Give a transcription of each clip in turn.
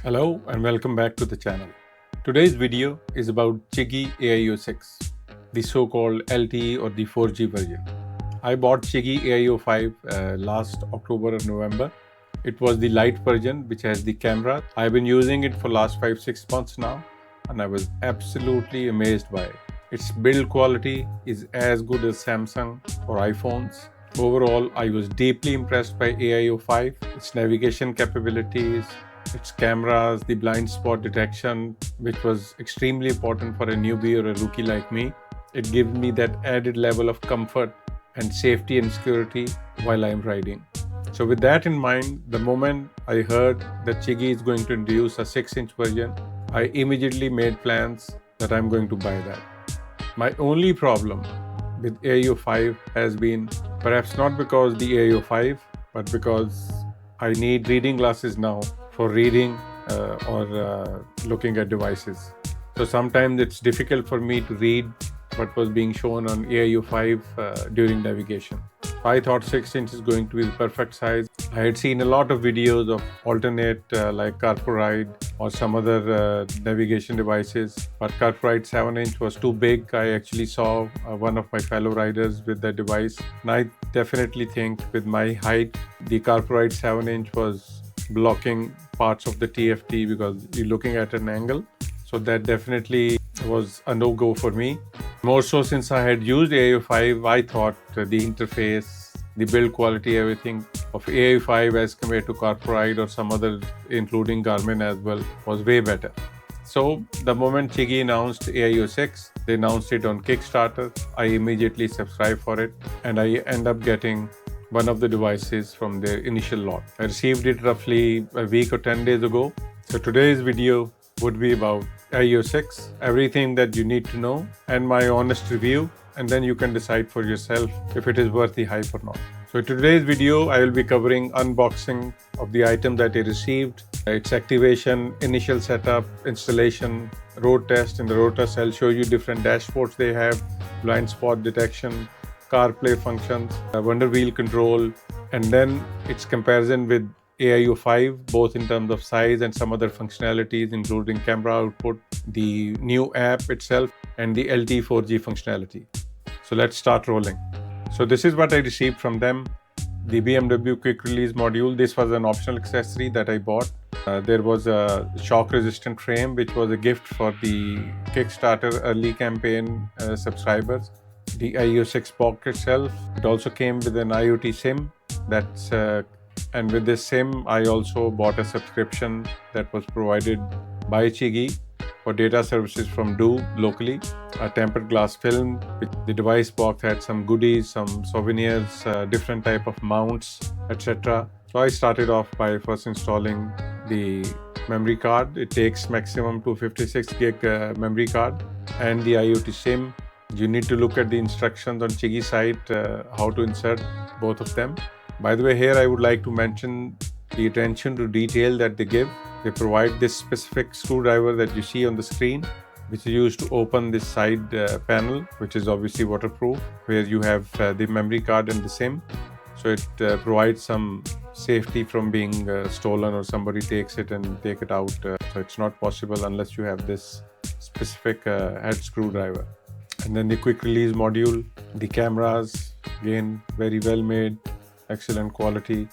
Hello and welcome back to the channel. Today's video is about Chigee AIO-6, the so-called LTE or the 4G version. I bought Chigee AIO-5 last October or November. It was the light version which has the camera. I've been using it for last 5-6 months now and I was absolutely amazed by it. Its build quality is as good as Samsung or iPhones. Overall, I was deeply impressed by AIO-5, its navigation capabilities, its cameras, the blind spot detection, which was extremely important for a newbie or a rookie like me. It gives me that added level of comfort and safety and security while I'm riding. So with that in mind, the moment I heard that Chigee is going to introduce a 6-inch version, I immediately made plans that I'm going to buy that. My only problem with AIO-5 has been perhaps not because the AIO-5, but because I need reading glasses now for reading or looking at devices. So sometimes it's difficult for me to read what was being shown on AIO-5 during navigation. I thought 6-inch is going to be the perfect size. I had seen a lot of videos of alternate like CarPlay or some other navigation devices, but CarPlay 7-inch was too big. I actually saw one of my fellow riders with that device, and I definitely think with my height, the CarPlay 7-inch was blocking parts of the TFT because you're looking at an angle. So that definitely was a no-go for me. More so since I had used AIO-5, I thought the interface, the build quality, everything of AIO-5 as compared to CarPlay or some other, including Garmin as well, was way better. So the moment Chigee announced AIO-6, they announced it on Kickstarter. I immediately subscribed for it and I end up getting one of the devices from their initial lot. I received it roughly a week or 10 days ago. So today's video would be about AIO-6, everything that you need to know, and my honest review, and then you can decide for yourself if it is worth the hype or not. So in today's video, I will be covering unboxing of the item that I received, its activation, initial setup, installation, road test. In the road test, I'll show you different dashboards they have, blind spot detection, CarPlay functions, wonder wheel control, and then its comparison with AIO-5, both in terms of size and some other functionalities, including camera output, the new app itself, and the LTE 4G functionality. So let's start rolling. So this is what I received from them. The BMW quick release module. This was an optional accessory that I bought. There was a shock resistant frame, which was a gift for the Kickstarter early campaign subscribers. The AIO-6 box itself, it also came with an IoT SIM. And with this SIM, I also bought a subscription that was provided by Chigee for data services from Do locally, a tempered glass film. The device box had some goodies, some souvenirs, different type of mounts, etc. So I started off by first installing the memory card. It takes maximum 256 gig memory card and the IoT SIM. You need to look at the instructions on Chigee site, how to insert both of them. By the way, here I would like to mention the attention to detail that they give. They provide this specific screwdriver that you see on the screen, which is used to open this side panel, which is obviously waterproof, where you have the memory card and the SIM. So it provides some safety from being stolen or somebody takes it and take it out. So it's not possible unless you have this specific head screwdriver. And then the quick release module, the cameras, again, very well made, excellent quality,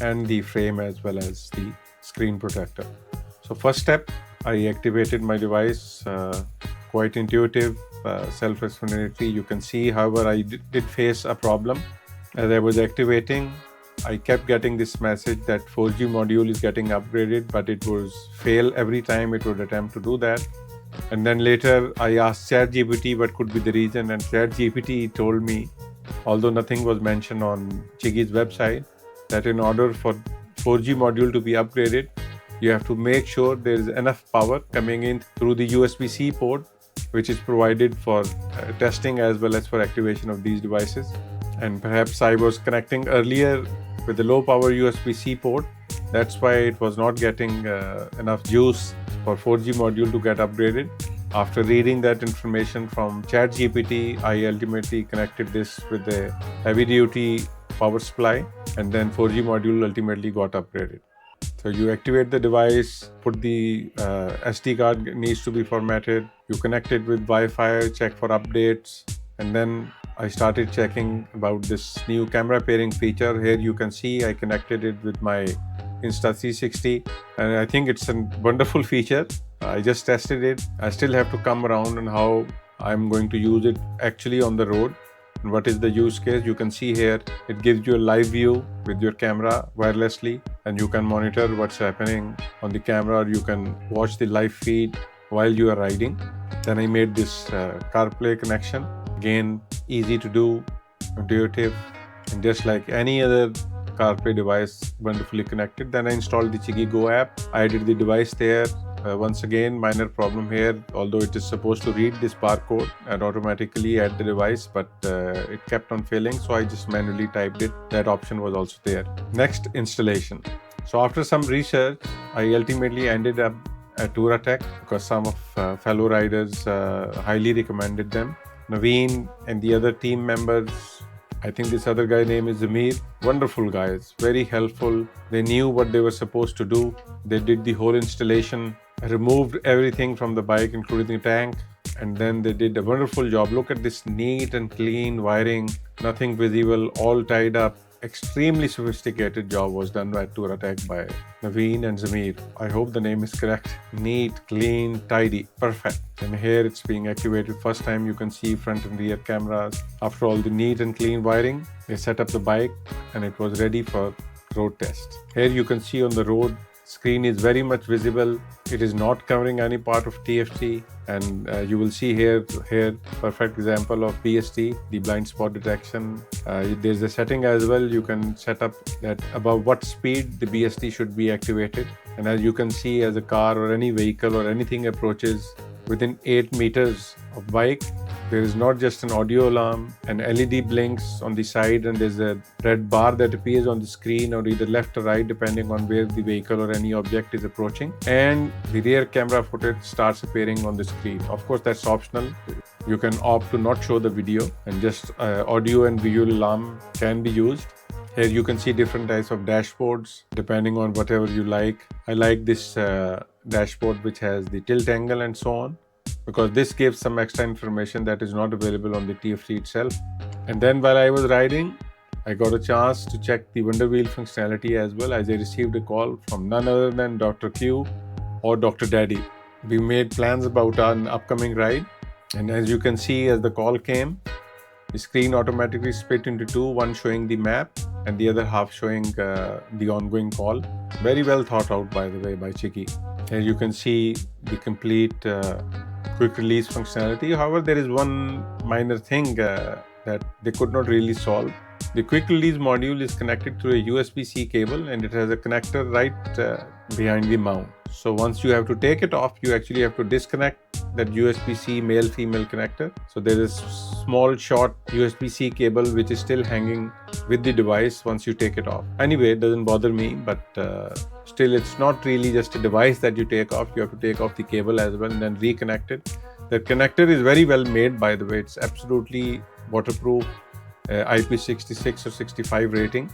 and the frame as well as the screen protector. So first step, I activated my device, quite intuitive, self-explanatory. You can see, however, I did face a problem. As I was activating, I kept getting this message that 4G module is getting upgraded, but it would fail every time it would attempt to do that. And then later I asked ChatGPT what could be the reason, and ChatGPT told me, although nothing was mentioned on Chigee's website, that in order for 4G module to be upgraded, you have to make sure there is enough power coming in through the USB-C port, which is provided for testing as well as for activation of these devices. And perhaps I was connecting earlier with the low power USB-C port. That's why it was not getting enough juice for 4G module to get upgraded. After reading that information from ChatGPT, I ultimately connected this with a heavy-duty power supply, and then 4G module ultimately got upgraded. So you activate the device, put the SD card needs to be formatted, you connect it with Wi-Fi, check for updates, and then I started checking about this new camera pairing feature. Here you can see I connected it with my Insta360, and I think it's a wonderful feature. I just tested it. I still have to come around on how I'm going to use it actually on the road. And what is the use case? You can see here, it gives you a live view with your camera wirelessly, and you can monitor what's happening on the camera, or you can watch the live feed while you are riding. Then I made this CarPlay connection. Again, easy to do, intuitive, and just like any other CarPlay device, wonderfully connected. Then I installed the Chigee Go app. I added the device there. Once again, minor problem here, although it is supposed to read this barcode and automatically add the device, but it kept on failing, so I just manually typed it. That option was also there. Next, installation. So after some research, I ultimately ended up at Touratech because some of fellow riders highly recommended them. Naveen and the other team members, I think this other guy name is Zamir, wonderful guys, very helpful. They knew what they were supposed to do. They did the whole installation, removed everything from the bike, including the tank, and then they did a wonderful job. Look at this neat and clean wiring, nothing visible, all tied up. Extremely sophisticated job was done by Touratech by Naveen and Zamir. I hope the name is correct. Neat, clean, tidy, perfect. And here it's being activated. First time you can see front and rear cameras. After all the neat and clean wiring, they set up the bike and it was ready for road test. Here you can see on the road, screen is very much visible. It is not covering any part of TFT, and you will see here perfect example of BST, the blind spot detection. There's a setting as well. You can set up that above what speed the BST should be activated, and as you can see, as a car or any vehicle or anything approaches within 8 meters of bike, there is not just an audio alarm, an LED blinks on the side, and there's a red bar that appears on the screen or either left or right depending on where the vehicle or any object is approaching, and the rear camera footage starts appearing on the screen. Of course, that's optional. You can opt to not show the video, and just audio and visual alarm can be used. Here you can see different types of dashboards depending on whatever you like. I like this dashboard which has the tilt angle and so on, because this gives some extra information that is not available on the TFT itself. And then while I was riding, I got a chance to check the Wonder Wheel functionality as well, as I received a call from none other than Dr. Q or Dr. Daddy. We made plans about an upcoming ride, and as you can see, as the call came, the screen automatically split into two, one showing the map and the other half showing the ongoing call. Very well thought out, by the way, by Chigee. Here you can see the complete quick release functionality. However, there is one minor thing that they could not really solve. The quick release module is connected to a USB-C cable, and it has a connector right behind the mount. So once you have to take it off, you actually have to disconnect that USB-C male-female connector. So there is small short USB-C cable which is still hanging with the device once you take it off. Anyway, it doesn't bother me, but still it's not really just a device that you take off. You have to take off the cable as well and then reconnect it. The connector is very well made, by the way. It's absolutely waterproof, IP66 or 65 rating.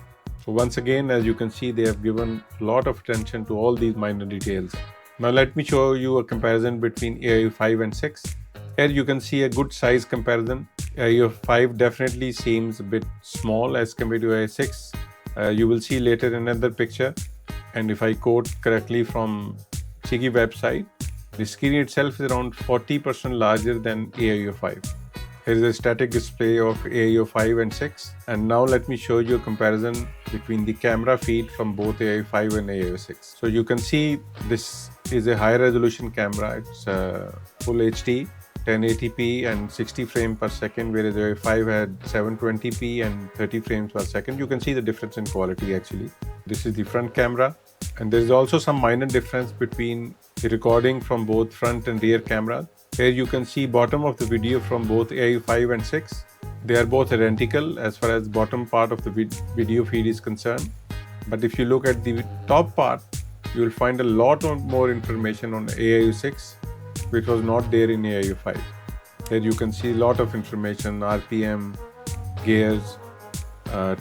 So once again, as you can see, they have given a lot of attention to all these minor details. Now let me show you a comparison between AIO-5 and 6. Here you can see a good size comparison. AIO-5 definitely seems a bit small as compared to AIO-6. You will see later in another picture. And if I quote correctly from Chigee website, the screen itself is around 40% larger than AIO-5. Here is a static display of AIO-5 and 6. And now let me show you a comparison between the camera feed from both AIO-5 and AIO-6. So you can see this is a high resolution camera. It's full HD, 1080p and 60 frames per second, whereas AIO-5 had 720p and 30 frames per second. You can see the difference in quality actually. This is the front camera. And there is also some minor difference between the recording from both front and rear cameras. Here you can see bottom of the video from both AIO-5 and 6. They are both identical as far as bottom part of the video feed is concerned. But if you look at the top part, you will find a lot more information on AIO-6, which was not there in AIO-5. There you can see a lot of information, RPM, gears,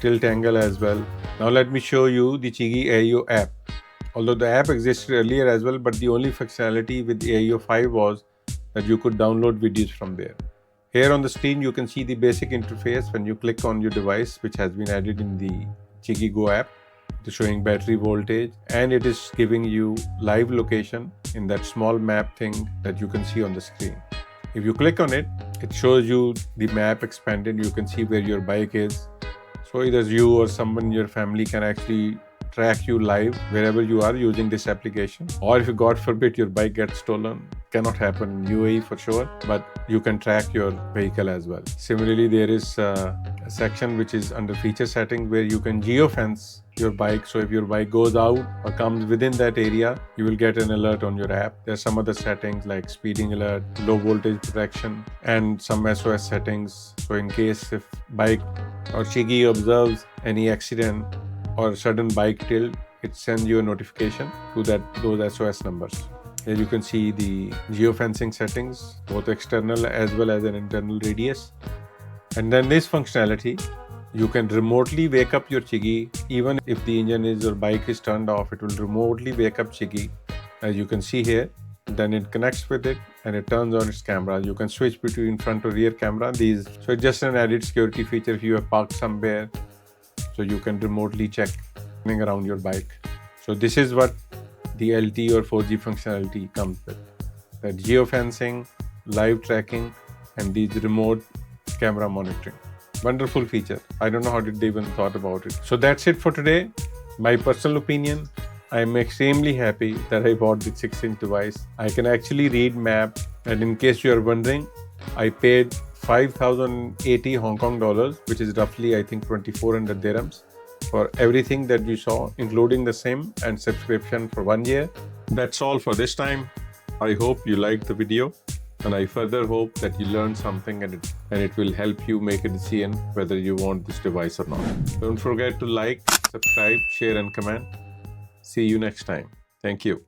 tilt angle as well. Now let me show you the Chigee AIO app. Although the app existed earlier as well, but the only functionality with AIO 5 was that you could download videos from there. Here on the screen, you can see the basic interface when you click on your device, which has been added in the Chigee Go app. It is showing battery voltage and it is giving you live location in that small map thing that you can see on the screen. If you click on it, it shows you the map expanded. You can see where your bike is. So either you or someone in your family can actually track you live wherever you are using this application. Or if God forbid your bike gets stolen, cannot happen in UAE for sure, but you can track your vehicle as well. Similarly, there is a section which is under feature settings where you can geofence your bike. So if your bike goes out or comes within that area, you will get an alert on your app. There's some other settings like speeding alert, low voltage protection, and some SOS settings. So in case if bike or Chigee observes any accident or sudden bike tilt, it sends you a notification to those SOS numbers. Here you can see the geofencing settings, both external as well as an internal radius. And then this functionality, you can remotely wake up your Chigee. Even if the engine is or bike is turned off, it will remotely wake up Chigee, as you can see here. Then it connects with it and it turns on its camera. You can switch between front or rear camera. So it's just an added security feature if you have parked somewhere. So you can remotely check around your bike. So this is what the LTE or 4G functionality comes with. That geofencing, live tracking, and these remote camera monitoring. Wonderful feature. I don't know how did they even thought about it. So that's it for today. My personal opinion, I'm extremely happy that I bought the 6-inch device. I can actually read map, and in case you are wondering, I paid 5,080 Hong Kong dollars, which is roughly I think 2,400 dirhams, for everything that you saw, including the SIM and subscription for 1 year. That's all for this time. I hope you liked the video, and I further hope that you learned something and it will help you make a decision whether you want this device or not. Don't forget to like, subscribe, share and comment. See you next time. Thank you.